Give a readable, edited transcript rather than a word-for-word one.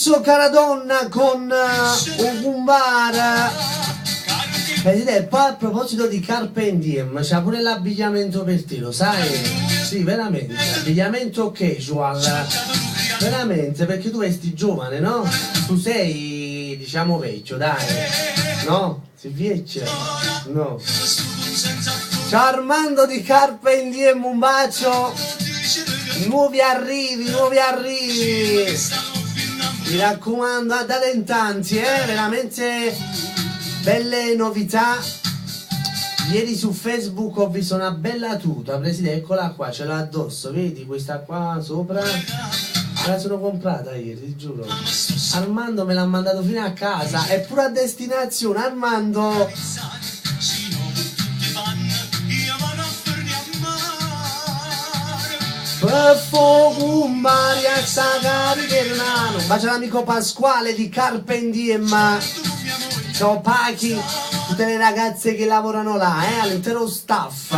Enzo Caradonna con Ogumbara. Presidente, poi a proposito di Carpe Diem, c'ha pure l'abbigliamento per te, lo sai? Sì, veramente, abbigliamento casual, veramente, perché tu vesti giovane, no? Tu sei, diciamo, vecchio, dai, no? Si vecchia? No. Ciao Armando di Carpe Diem, un bacio. Nuovi arrivi, nuovi arrivi. Mi raccomando, andate in tanti, veramente belle novità. Ieri su Facebook ho visto una bella tuta, Presidente, eccola qua, ce l'ho addosso, vedi questa qua sopra? Me la sono comprata ieri, ti giuro. Armando me l'ha mandato fino a casa, è pure a destinazione, Armando. Un bacio all'amico Pasquale di Carpe Diem. Ciao Pachi, tutte le ragazze che lavorano là, all'intero staff.